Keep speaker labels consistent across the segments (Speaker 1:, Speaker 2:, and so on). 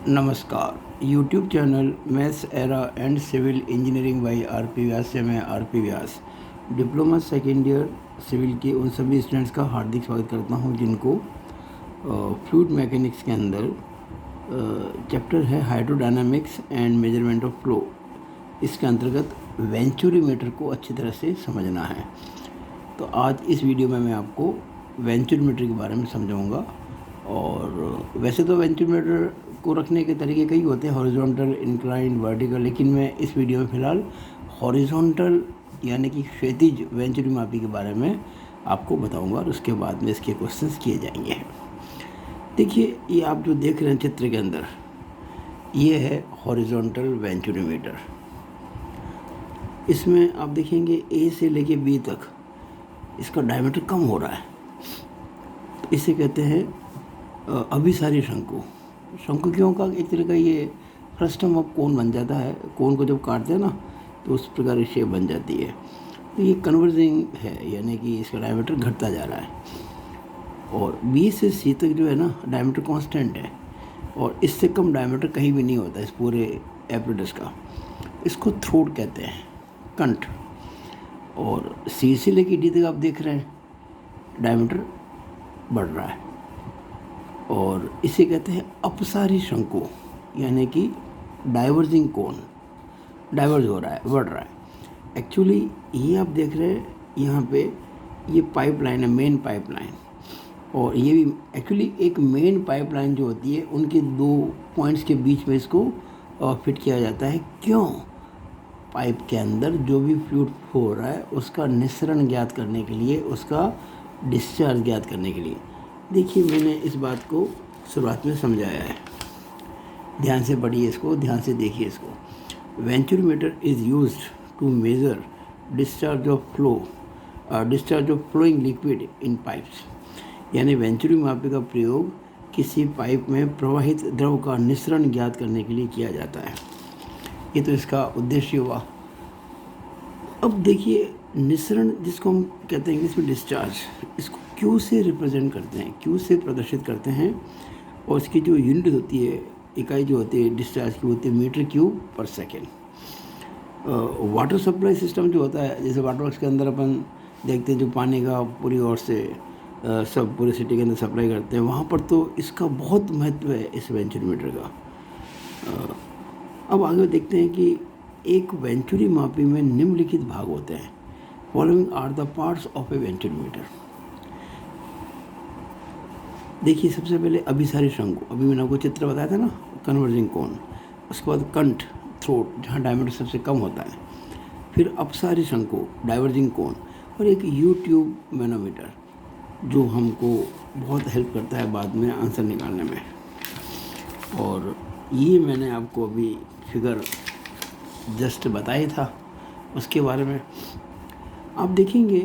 Speaker 1: नमस्कार। YouTube channel maths era and civil engineering by R P. Vyas से मैं R P. Vyas diploma second year civil के उन सभी स्टूडेंट्स का हार्दिक स्वागत करता हूं जिनको फ्लूइड मैकेनिक्स के अंदर चैप्टर है hydrodynamics and measurement of flow. इसके अंतर्गत वेंचुरीमीटर को अच्छी तरह से समझना है। तो आज इस वीडियो में मैं आपको वेंचुरीमीटर के बारे में समझाऊंगा। और वैसे तो वेंचुरीमीटर को रखने के तरीके कई होते हैं, हॉरिजॉन्टल, इंक्लाइन, वर्टिकल, लेकिन मैं इस वीडियो में फ़िलहाल हॉरिजॉन्टल यानी कि क्षैतिज वेंचुरीमापी के बारे में आपको बताऊंगा और उसके बाद में इसके क्वेश्चंस किए जाएंगे। देखिए, ये आप जो देख रहे हैं चित्र के अंदर, ये है हॉरिजॉन्टल वेंचुरीमीटर। इसमें आप देखेंगे ए से लेके बी तक इसका डायमीटर कम हो रहा है। इसे कहते हैं अभिसारी शंकु। शंकु क्यों का एक तरह का ये फ्रस्टम ऑफ कोन बन जाता है। कोन को जब काटते हैं ना तो उस प्रकार की शेप बन जाती है। तो ये कन्वर्जिंग है, यानी कि इसका डायमीटर घटता जा रहा है। और बी से सी तक जो है ना डायमीटर कांस्टेंट है, और इससे कम डायमीटर कहीं भी नहीं होता इस पूरे एपरेटस का। इसको थ्रोट कहते हैं, कंठ। और सी से लेके डी तक आप देख रहे हैं डायमीटर बढ़ रहा है, और इसे कहते हैं अपसारी शंकु, यानी कि डाइवर्जिंग कोन। डाइवर्ज हो रहा है, बढ़ रहा है। एक्चुअली ये आप देख रहे हैं यहाँ पे, ये पाइपलाइन है, मेन पाइपलाइन। और ये भी एक्चुअली एक मेन पाइपलाइन जो होती है उनके दो पॉइंट्स के बीच में इसको फिट किया जाता है। क्यों? पाइप के अंदर जो भी फ्लूइड फ्लो हो रहा है उसका निस्सरण ज्ञात करने के लिए, उसका डिस्चार्ज ज्ञात करने के लिए। देखिए, मैंने इस बात को शुरुआत में समझाया है, ध्यान से पढ़िए इसको, ध्यान से देखिए इसको। Venturimeter is used to measure discharge of flowing liquid in pipes. यानी वेंचुरीमापी का प्रयोग किसी पाइप में प्रवाहित द्रव का निस्सरण ज्ञात करने के लिए किया जाता है। ये तो इसका उद्देश्य हुआ। अब देखिए, निस्सरण जिसको हम कहते हैं इंग्लिश में डिस्चार्ज, इसको क्यू से रिप्रेजेंट करते हैं, क्यू से प्रदर्शित करते हैं। और इसकी जो यूनिट होती है, इकाई जो होती है डिस्चार्ज की, होती है मीटर क्यूब पर सेकेंड। वाटर सप्लाई सिस्टम जो होता है, जैसे वाटर वर्क्स के अंदर अपन देखते हैं जो पानी का पूरी ओर से सब पूरी सिटी के अंदर सप्लाई करते हैं, वहाँ पर तो इसका बहुत महत्व है इस वेंचुरीमीटर का। अब आगे देखते हैं कि एक वेंचुरीमापी में निम्नलिखित भाग होते हैं। Following are the parts of a venturimeter. देखिए, सबसे पहले अभिसारी शंकु, अभी मैंने आपको चित्र बताया था ना, कन्वर्जिंग कोन। उसके बाद कंठ, थ्रोट, जहाँ डायमीटर सबसे कम होता है। फिर अपसारी शंकु, डाइवर्जिंग कोन, और एक यू ट्यूब मैनोमीटर जो हमको बहुत हेल्प करता है बाद में आंसर निकालने में। और ये मैंने आपको अभी फिगर जस्ट बताया था उसके बारे में। आप देखेंगे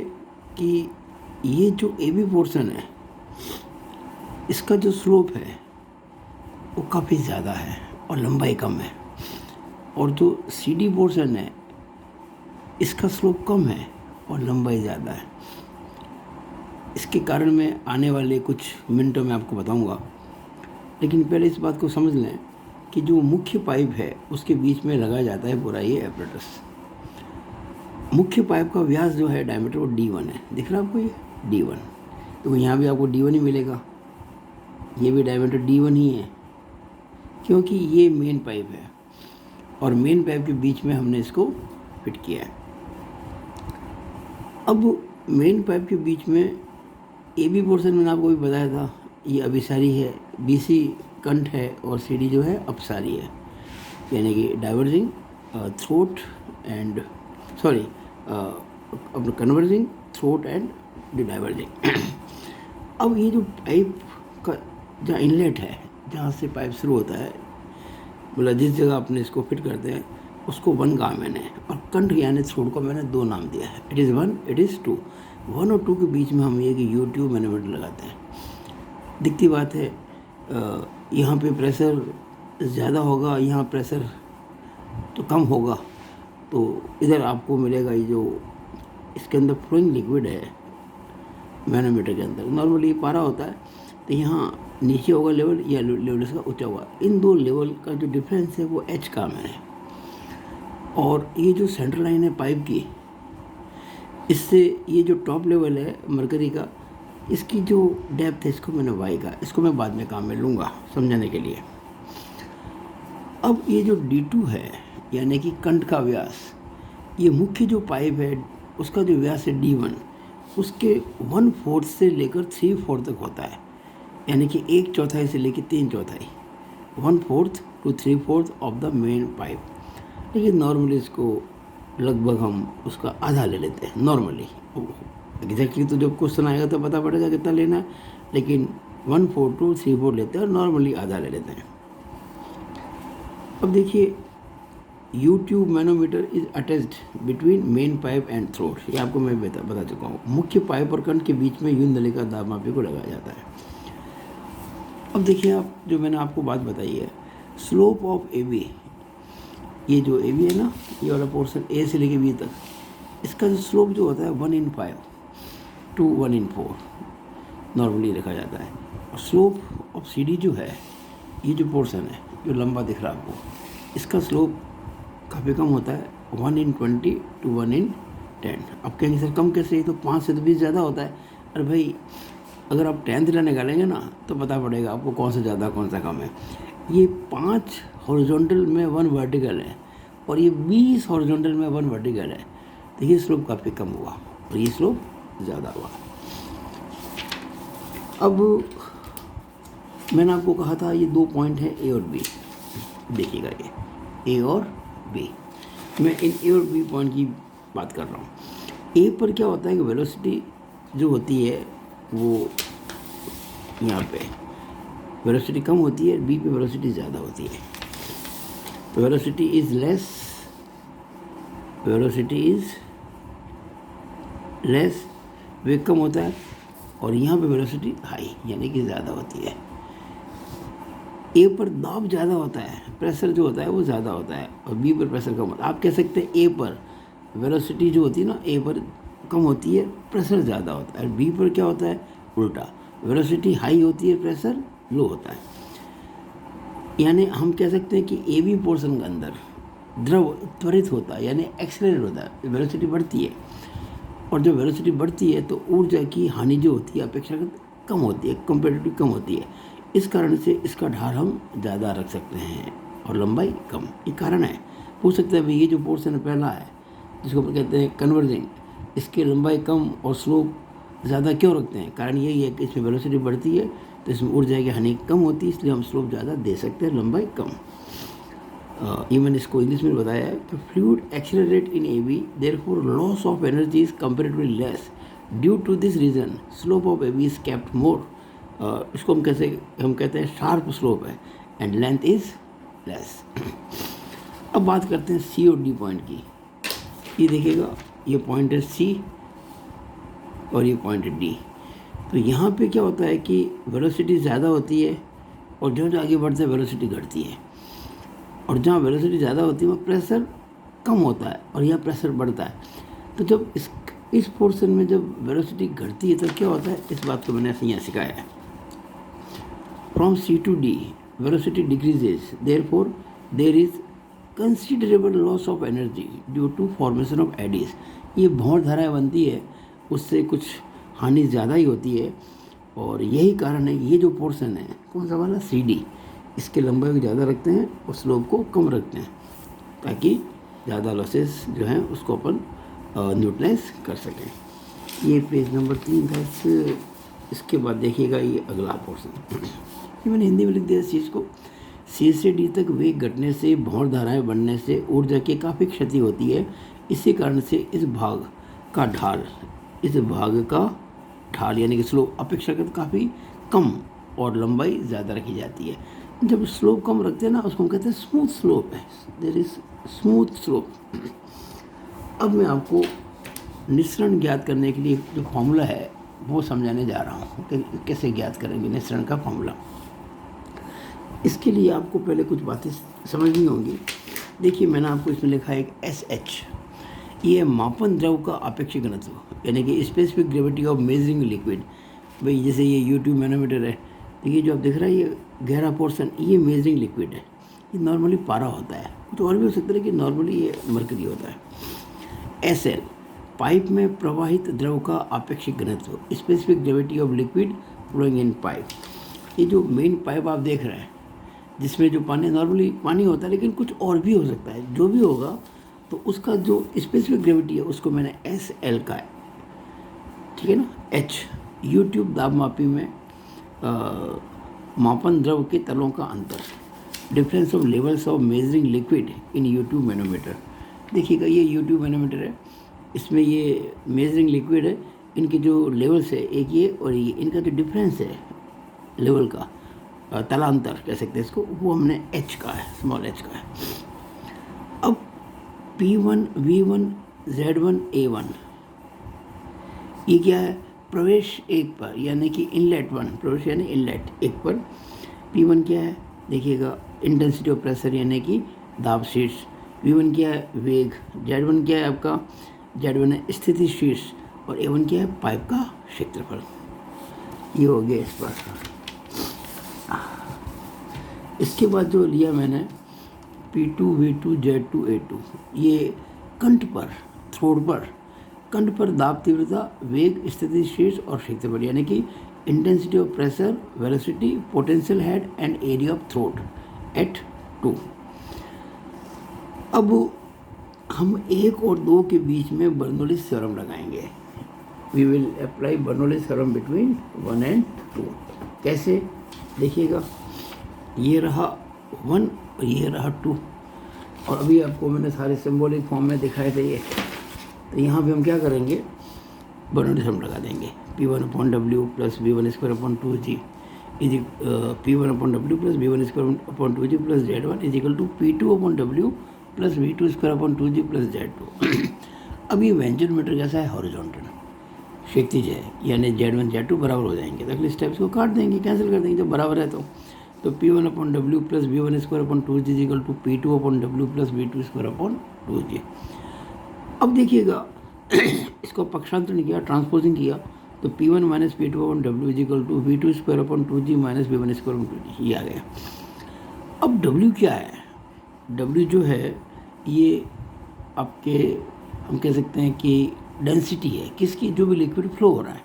Speaker 1: कि ये जो ए बी पोर्शन है, इसका जो स्लोप है वो काफ़ी ज़्यादा है और लंबाई कम है। और जो सी डी पोर्शन है, इसका स्लोप कम है और लंबाई ज़्यादा है। इसके कारण मैं आने वाले कुछ मिनटों में आपको बताऊंगा, लेकिन पहले इस बात को समझ लें कि जो मुख्य पाइप है उसके बीच में लगाया जाता है पूरा ये एपरेटस। मुख्य पाइप का व्यास जो है डायमीटर, वो D1 है। दिख रहा है आपको ये D1? तो यहाँ भी आपको D1 ही मिलेगा। ये भी डायमीटर D1 ही है, क्योंकि ये मेन पाइप है और मेन पाइप के बीच में हमने इसको फिट किया है। अब मेन पाइप के बीच में ए बी पोर्शन मैंने आपको भी बताया था, ये अभिसारी है, BC कंठ है, और CD जो है अपसारी है, यानी कि डाइवर्जिंग थ्रोट एंड अपना कन्वर्जिंग थ्रोट एंड डाइवर्जिंग। अब ये जो पाइप का जहाँ इनलेट है, जहाँ से पाइप शुरू होता है, मतलब जिस जगह अपने इसको फिट करते हैं उसको 1 कहा मैंने, और कंठ यानी थ्रोट को मैंने 2 नाम दिया है। It is 1, it is 2। 1 और 2 के बीच में हम ये कि यू ट्यूब मैनोमीटर लगाते हैं। दिखती बात है, यहाँ पे प्रेशर ज़्यादा होगा, यहाँ प्रेशर तो कम होगा। तो इधर आपको मिलेगा ये जो इसके अंदर फ्लोइंग लिक्विड है मैनोमीटर के अंदर, नॉर्मली पारा होता है, तो यहाँ नीचे होगा लेवल या लेवल इसका ऊंचा हुआ। इन दो लेवल का जो डिफरेंस है वो एच का है। और ये जो सेंट्रल लाइन है पाइप की, इससे ये जो टॉप लेवल है मरकरी का, इसकी जो डेप्थ है इसको मैंने वाई का, इसको मैं बाद में काम में लूँगा समझाने के लिए। अब ये जो D2 है यानी कि कंठ का व्यास, ये मुख्य जो पाइप है उसका जो व्यास है D1, उसके 1/4 से लेकर 3/4 तक होता है, यानी कि 1/4 से लेकर 3/4, 1/4 to 3/4 of the main pipe. लेकिन नॉर्मली इसको लगभग हम उसका आधा ले लेते हैं नॉर्मली। एग्जैक्टली तो जब क्वेश्चन आएगा तो पता पड़ेगा कितना लेना है, लेकिन 1/4 to 3/4 लेते हैं और नॉर्मली आधा ले लेते हैं। अब देखिए, U-tube manometer is attached between main pipe and throat. ये आपको मैं बता चुका हूँ। मुख्य पाइप और कंठ के बीच में यूं नली का दाब मापी को लगाया जाता है। अब देखिए, आप जो मैंने आपको बात बताई है, स्लोप ऑफ AB, ये जो AB है ना, ये वाला पोर्शन A से लेके B तक, इसका जो स्लोप जो होता है 1/5 to 1/4 नॉर्मली रखा जाता है। और स्लोप ऑफ CD जो है, ये जो पोर्शन है जो लंबा दिख रहा है आपको, इसका स्लोप काफ़ी कम होता है, 1/20 to 1/10। अब कहेंगे सर कम कैसे, ये तो 5 से तो 20 ज़्यादा होता है। अरे भाई, अगर आप 10th ला निकालेंगे ना तो पता पड़ेगा आपको कौन सा ज़्यादा कौन सा कम है। ये 5 हॉरिजॉन्टल में 1 वर्टिकल है और ये 20 हॉरिजॉन्टल में 1 वर्टिकल है, तो ये स्लोप काफ़ी कम हुआ और ये स्लोप ज़्यादा हुआ। अब मैंने आपको कहा था ये 2 पॉइंट है A और B। देखिएगा, ये A और B, मैं इन A और B पॉइंट की बात कर रहा हूँ। A पर क्या होता है कि वेलोसिटी जो होती है वो यहाँ पे वेलोसिटी कम होती है, B पे वेलोसिटी ज़्यादा होती है। तो वेलोसिटी इज़ लेस, वेग कम होता है, और यहाँ पे वेलोसिटी हाई यानी कि ज़्यादा होती है। A पर दाब ज़्यादा होता है, प्रेशर जो होता है वो ज़्यादा होता है, और B पर प्रेशर कम होता है। आप कह सकते हैं A पर वेलोसिटी जो होती है ना, A पर कम होती है, प्रेशर ज़्यादा होता है, और B पर क्या होता है उल्टा, वेलोसिटी हाई होती है, प्रेशर लो होता है। यानी हम कह सकते हैं कि AB पोर्शन के अंदर द्रव त्वरित होता है यानी एक्सेलरेट होता है, वेलोसिटी बढ़ती है, और जब वेलोसिटी बढ़ती है तो ऊर्जा की हानि जो होती है अपेक्षाकृत कम होती है, कंपेरेटिवली कम होती है। इस कारण से इसका ढाल हम ज़्यादा रख सकते हैं और लंबाई कम। ये कारण है। पूछ सकते हैं भाई, ये जो पोर्शन पहला है जिसको कहते हैं कन्वर्जिंग, इसकी लंबाई कम और स्लोप ज़्यादा क्यों रखते हैं? कारण यही है कि इसमें वेलोसिटी बढ़ती है तो इसमें ऊर्जा की हानि कम होती है, इसलिए हम स्लोप ज़्यादा दे सकते हैं, लंबाई कम। ये मैंने इसको इंग्लिश में बताया है कि fluid accelerate in AB, therefore loss of energy is comparatively less, due to this reason slope of AB is kept more. इसको हम कहते हैं शार्प स्लोप है, एंड लेंथ इज लेस। अब बात करते हैं C और D पॉइंट की। ये देखिएगा, ये पॉइंट है C और ये पॉइंट है D। तो यहाँ पे क्या होता है कि वेलोसिटी ज़्यादा होती है और जो आगे बढ़ते हैं वेलोसिटी घटती है, और जहाँ वेलोसिटी ज़्यादा होती है वहाँ प्रेशर कम होता है और यहाँ प्रेशर बढ़ता है। तो जब इस पोर्शन में जब वेलोसिटी घटती है तो क्या होता है, इस बात को मैंने यहाँ सिखाया है। From C to D velocity decreases, therefore there is considerable loss of energy due to formation of eddies. ये भौर धाराएँ बनती है, उससे कुछ हानि ज़्यादा ही होती है, और यही कारण है ये जो पोर्शन है कौन सा वाला CD, इसके लंबाई को ज़्यादा रखते हैं और स्लोप को कम रखते हैं ताकि ज़्यादा लॉसेस जो हैं उसको अपन न्यूट्रलाइज कर सकें। ये पेज नंबर 3 था। इसके बाद देखिएगा ये अगला पोर्शन, ये मैंने हिंदी में लिख दिया इस चीज़ को। C से D तक वेग घटने से, भौर धाराएँ बढ़ने से ऊर्जा की काफ़ी क्षति होती है। इसी कारण से इस भाग का ढाल यानी कि स्लोप अपेक्षाकृत काफ़ी कम और लंबाई ज़्यादा रखी जाती है। जब स्लोप कम रखते हैं ना उसको हम कहते हैं स्मूथ स्लोप है, देयर इज स्मूथ स्लोप। अब मैं आपको निस्सरण ज्ञात करने के लिए जो फॉर्मूला है वो समझाने जा रहा हूँ कि कैसे ज्ञात करेंगे निस्सरण का फॉर्मूला। इसके लिए आपको पहले कुछ बातें समझनी होंगी। देखिए, मैंने आपको इसमें लिखा है SH, ये मापन द्रव का अपेक्षित घनत्व यानी कि specific gravity of measuring liquid. भाई जैसे ये U-tube मैनोमीटर है, देखिए जो आप दिख रहा है ये गहरा पोर्शन, ये मेजरिंग लिक्विड है। ये नॉर्मली पारा होता है, तो और भी हो सकता है लेकिन नॉर्मली ये मरकरी होता है। SL पाइप में प्रवाहित द्रव का आपेक्षिक घनत्व, specific gravity of liquid flowing in pipe. ये जो मेन पाइप आप देख रहे हैं जिसमें जो पानी, नॉर्मली पानी होता है लेकिन कुछ और भी हो सकता है, जो भी होगा तो उसका जो स्पेसिफिक ग्रेविटी है उसको मैंने SL का है, ठीक है ना। H यूट्यूब दाब मापी में मापन द्रव के तलों का अंतर, difference of levels of measuring liquid in U tube manometer. देखिएगा ये यूट्यूब मैनोमीटर है, इसमें ये मेजरिंग लिक्विड है, इनके जो लेवल्स है एक ये और ये, इनका जो डिफरेंस है लेवल का, तलांतर कह सकते हैं इसको, वो हमने H का है, स्मॉल h का है। अब P1 V1 Z1 A1 ये क्या है, प्रवेश एक पर यानी कि इनलेट 1, प्रवेश यानी इनलेट एक पर। P1 क्या है देखिएगा, इंटेंसिटी ऑफ प्रेशर यानी कि दाब शीर्ष। V1 क्या है, वेग। Z1 क्या है आपका, Z1 है स्थिति शीर्ष, और A1 क्या है, पाइप का क्षेत्रफल। ये हो गया इस पर। इसके बाद जो लिया मैंने P2 V2 Z2 A2, ये कंठ पर, थ्रोट पर, कंठ पर दाब तीव्रता, वेग, स्थिति शीर्ष और क्षेत्रफल यानी कि intensity of pressure, velocity, potential head and area of throat at 2। अब हम 1 और 2 के बीच में बर्नौलीज थ्योरम लगाएंगे। We will apply Bernoulli's theorem between 1 and 2। कैसे देखिएगा, ये रहा 1 और ये रहा 2, और अभी आपको मैंने सारे सिंबॉलिक फॉर्म में दिखाए थे ये। तो यहाँ पे हम क्या करेंगे, बर्नौलीज थ्योरम लगा देंगे। P1/W plus V1² is P1/W plus V1² plus Z1 is equal to P2/W plus V2² plus Z2। अब ये व्यंजन मीटर कैसा है, हॉरिजॉन्टल, क्षैतिज है, यानी Z1 Z2 बराबर हो जाएंगे। तो अगले स्टेप्स को काट देंगे, कैंसिल कर देंगे जब बराबर है तो P1/W plus V1² is equal to P2/W plus V2²/2G। अब देखिएगा इसको पक्षांतरण किया, ट्रांसपोजिंग किया, तो P1 minus P2/W is equal to V2²/2G minus V1²/2G, ये आ गया। अब W क्या है, W जो है ये आपके, हम कह सकते हैं कि डेंसिटी है किसकी, जो भी लिक्विड फ्लो हो रहा है।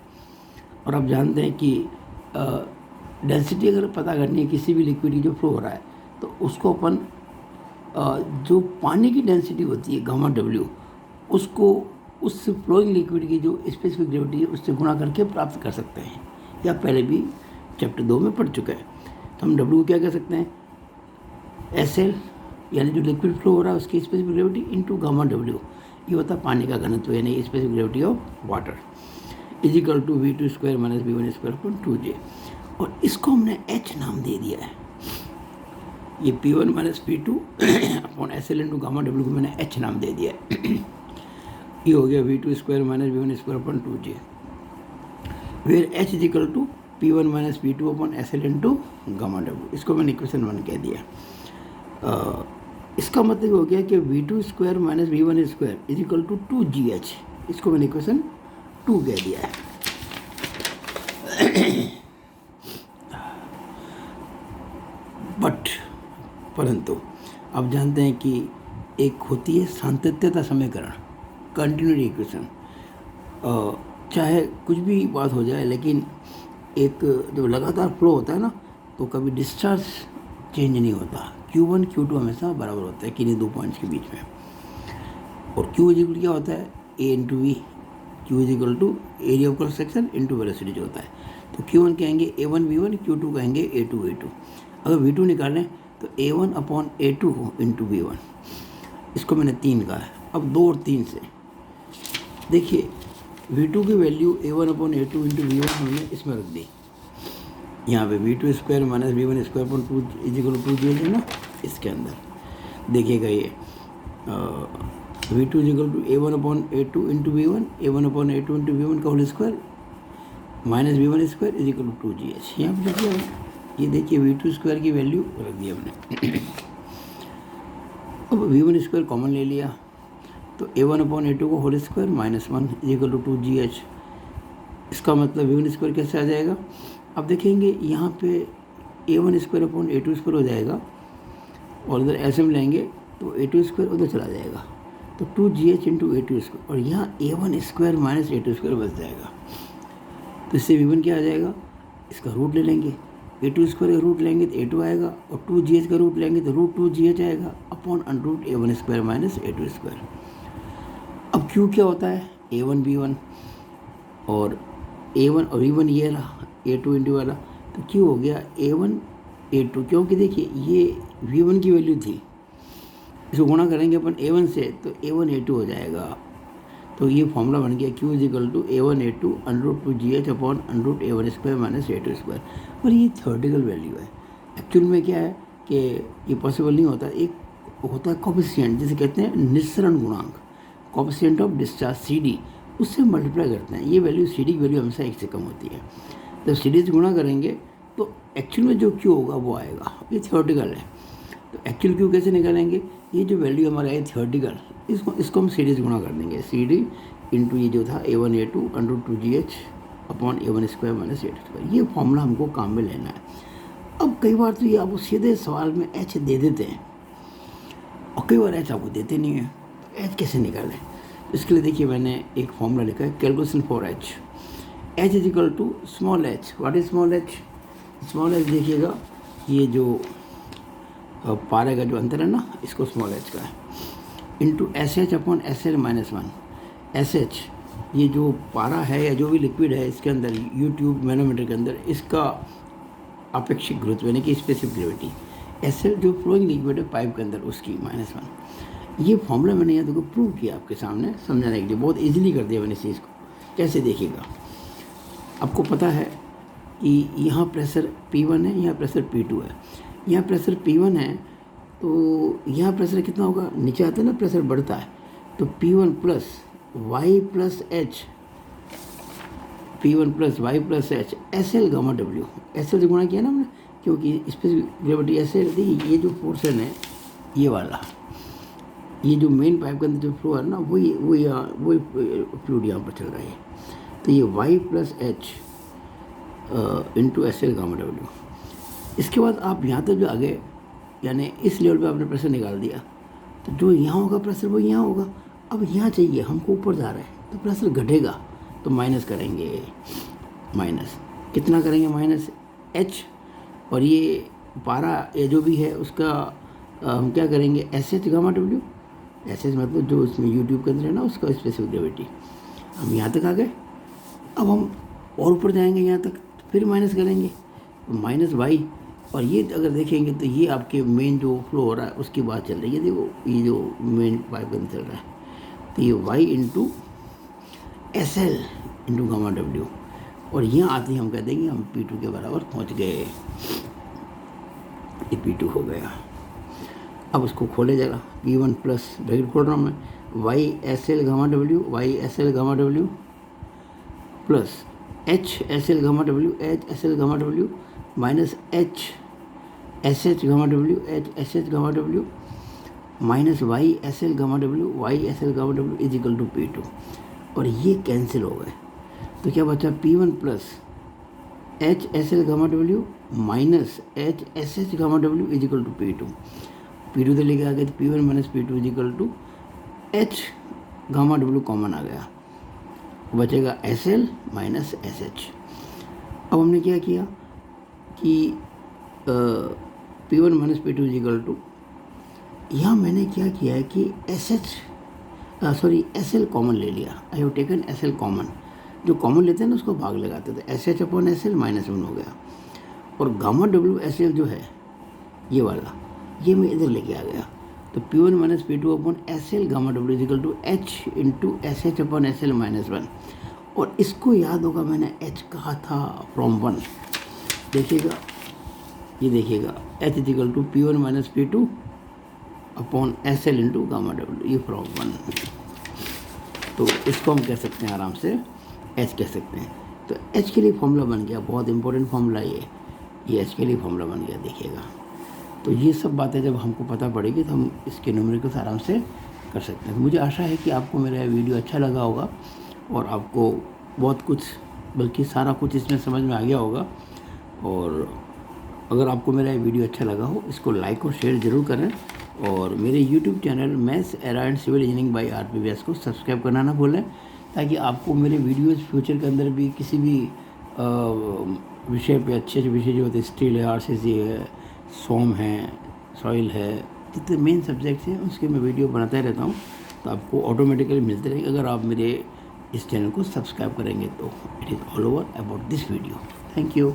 Speaker 1: और आप जानते हैं कि डेंसिटी अगर पता करनी है किसी भी लिक्विड की जो फ्लो हो रहा है, तो उसको अपन जो पानी की डेंसिटी होती है गामा W, उसको उस फ्लोइंग लिक्विड की जो स्पेसिफिक ग्रेविटी है उससे गुणा करके प्राप्त कर सकते हैं, या पहले भी चैप्टर 2 में पढ़ चुका है। तो हम W को क्या कह सकते हैं, SL यानी जो लिक्विड फ्लो हो रहा है उसकी specific gravity into gamma W, ये होता है पानी का घनत्व यानी specific gravity of water, is equal to V2² minus V1²/2G। और इसको हमने H नाम दे दिया है। ये P1 minus P2 upon SL into gamma W को मैंने H नाम दे दिया है। ये हो गया V2² minus V1²/2G, where H is equal to P1 minus P2 upon SL into gamma W। इसको मैंने इक्वेशन 1 कह दिया। इसका मतलब हो गया कि V2² minus V1² is equal to 2GH, इसको मैंने इक्वेशन 2 कह दिया है। परंतु आप जानते हैं कि एक होती है सातत्यता समीकरण, कंटिन्यूटी इक्वेशन। चाहे कुछ भी बात हो जाए, लेकिन एक जो लगातार फ्लो होता है ना, तो कभी डिस्चार्ज चेंज नहीं होता। Q1 Q2 हमेशा बराबर होता है किन्हीं 2 पॉइंट्स के बीच में। और Q इज इक्वल क्या होता है, A into V। Q is equal to area of cross section into velocity जो होता है। तो Q1 कहेंगे A1 V1, Q2 कहेंगे A2 V2। अगर V2 निकालें तो A1 upon A2 into V1, इसको मैंने 3 कहा है। अब 2 और 3 से देखिए, V2 की value A1 upon A2 into V1 हमने इसमें रख दी। यहाँ पे V2² minus V1²/2 is equal to 2G है ना, इसके अंदर देखिएगा ये V2 is equal to A1 upon A2 into V1, A1 upon A2 into V1 का whole square minus V1² is equal to 2GH। यहाँ पर देखिए, ये देखिए V2² की वैल्यू रख दी हमने। अब V1² कॉमन ले लिया, तो A1 अपॉन A2 को whole square minus 1 is equal to 2GH। इसका मतलब V1² कैसे आ जाएगा, अब देखेंगे यहाँ पे a1 square upon a2 square हो जाएगा, और इधर एलसीएम लेंगे तो a2 स्क्वायर उधर चला जाएगा, तो 2gh इंटू a2 स्क्वायर, और यहाँ a1 square minus a2 square बच जाएगा। तो इससे v1 क्या आ जाएगा, इसका रूट ले लेंगे, a2 स्क्वायर का रूट लेंगे तो a2 आएगा, और 2gh का रूट लेंगे तो रूट 2gh आएगा upon under root a1 square minus a2 square. अब q क्या होता है, a1 b1, और a1 और v1 ये रहा, a2 इंटू वाला, तो q हो गया a1 a2, क्योंकि देखिए ये v1 की वैल्यू थी, इसको गुणा करेंगे अपन a1 से तो a1 a2 हो जाएगा। तो ये फॉर्मूला बन गया q is equal to a1 a2 under root 2gh upon under root a1 square minus a2 square. और ये थ्योरेटिकल वैल्यू है, एक्चुअल में क्या है कि ये पॉसिबल नहीं होता। एक होता है कोफिशिएंट, जिसे कहते हैं निस्सरण गुणांक, कोफिशिएंट ऑफ डिस्चार्ज CD, उससे मल्टीप्लाई करते हैं। ये वैल्यू CD की वैल्यू हमेशा 1 से कम होती है। जब CD से गुणा करेंगे तो एक्चुअल में जो Q होगा वो आएगा। ये थ्योरेटिकल है, तो एक्चुअल Q कैसे निकालेंगे, ये जो वैल्यू हमारा है थ्योरेटिकल, इसको हम CD से गुणा कर देंगे, CD इंटू ये जो था a1 a2 under root 2gh upon a1 square minus a2 square. ये फॉर्मूला हमको काम में लेना है। अब कई बार तो ये आपको सीधे सवाल में h दे देते हैं, और कई बार h आपको देते नहीं है, तो h कैसे निकालें। इसके लिए देखिए मैंने एक फॉर्मूला लिखा है, calculation for h is equal to small h। What is small h? Small h देखिएगा, ये जो पारे का जो अंतर है ना, इसको स्मॉल h का है, into SH upon SL minus 1। SH ये जो पारा है या जो भी लिक्विड है इसके अंदर, यूट्यूब मैनोमीटर के अंदर, इसका अपेक्षिक गुरुत्व यानी कि स्पेसिफिक ग्रेविटी। SL जो फ्लोइंग लिक्विड है पाइप के अंदर, उसकी माइनस 1। ये फॉर्मूला मैंने यहाँ देखो प्रूव किया आपके सामने समझाने के लिए, बहुत इजीली कर दिया मैंने इस चीज़ को। कैसे देखिएगा, आपको पता है कि यहाँ प्रेशर P1 है, यहाँ प्रेशर P2 है। यहाँ प्रेशर P1 है तो यहाँ प्रेशर कितना होगा, नीचे आता है ना प्रेशर बढ़ता है, तो P1 plus Y plus H, P1 plus Y plus H, SL gamma W। SL से गुणा किया ना हमने, क्योंकि स्पेसिफिक ग्रेविटी SL। देखिए ये जो पोर्शन है ये वाला, ये जो मेन पाइप के अंदर जो फ्लो है ना, वही फ्लूइड यहाँ पर चल रहा है। तो ये Y plus H into SL gamma W। इसके बाद आप यहाँ तक जो आगे, यानी इस लेवल पे आपने प्रेशर निकाल दिया, तो जो यहाँ होगा प्रेशर वो यहाँ होगा। अब यहाँ चाहिए हमको, ऊपर जा रहा है तो प्रेशर घटेगा, तो माइनस करेंगे, माइनस कितना करेंगे, माइनस H, और ये पारा ये जो भी है उसका हम क्या करेंगे, SH गामा W। SH मतलब जो इसमें यूट्यूब के अंदर है ना, उसका स्पेसिफिक ग्रेविटी। हम यहाँ तक आ गए, अब हम और ऊपर जाएंगे यहाँ तक, तो फिर माइनस करेंगे, माइनस वाई। और ये अगर देखेंगे तो ये आपके मेन जो फ्लो हो रहा है उसकी बात चल रही है। देखो ये जो मेन पाइप के अंदर चल रहा है, तो ये Y into SL into gamma W, और यहाँ आते ही हम कह देंगे हम P2 के बराबर पहुँच गए। ये P2 हो गया। अब उसको खोले जरा, P1 प्लस ब्रैकेट खोल रहा हूँ मैं, Y SL gamma W, Y SL gamma W plus H SL gamma W, H SL gamma W minus H SH gamma W, H SH gamma W minus Y SL gamma W, Y SL gamma W is equal to P2। और ये cancel हो गए, तो क्या बचा, P1 plus H SL gamma W minus H SH gamma W is equal to P2। P2 तो लेके आ गए, तो P1 minus P2 is equal to H gamma W common आ गया, बचेगा SL माइनस SH। अब हमने क्या किया कि P1 minus P2 is equal to, यहाँ मैंने क्या किया है कि SL कॉमन ले लिया। I have taken SL common, जो कॉमन लेते हैं ना उसको भाग लगाते थे, SH अपॉन SL माइनस 1 हो गया। और गामा W SL जो है ये वाला, ये मैं इधर लेके आ गया, तो P1 minus P2 upon SL gamma W is equal to H into SH upon SL minus 1। और इसको याद होगा मैंने H कहा था फ्रॉम 1, देखिएगा ये देखिएगा, H is equal to P1 minus P2 upon SL into gamma W, ये फ्रॉम 1। तो इसको हम कह सकते हैं आराम से H कह सकते हैं। तो H के लिए फॉर्मूला बन गया, बहुत इंपॉर्टेंट फॉर्मूला ये H के लिए फॉर्मूला बन गया, देखिएगा। तो ये सब बातें जब हमको पता पड़ेगी तो हम इसके न्यूमेरिकल्स आराम से कर सकते हैं। तो मुझे आशा है कि आपको मेरा वीडियो अच्छा लगा होगा और आपको बहुत कुछ, बल्कि सारा कुछ इसमें समझ में आ गया होगा। और अगर आपको मेरा ये वीडियो अच्छा लगा हो, इसको लाइक और शेयर ज़रूर करें, और मेरे YouTube channel maths era and civil engineering by R P Vyas को सब्सक्राइब करना ना भूलें, ताकि आपको मेरे वीडियोस फ्यूचर के अंदर भी किसी भी विषय पे, अच्छे विषय जो होते हैं, स्टील है, आरसीसी है, सोम है, सॉइल है, जितने मेन सब्जेक्ट्स हैं उसके मैं वीडियो बनाता ही रहता हूँ। तो आपको ऑटोमेटिकली मिलते रहेंगे अगर आप मेरे इस चैनल को सब्सक्राइब करेंगे तो। It is all over about this video. Thank you.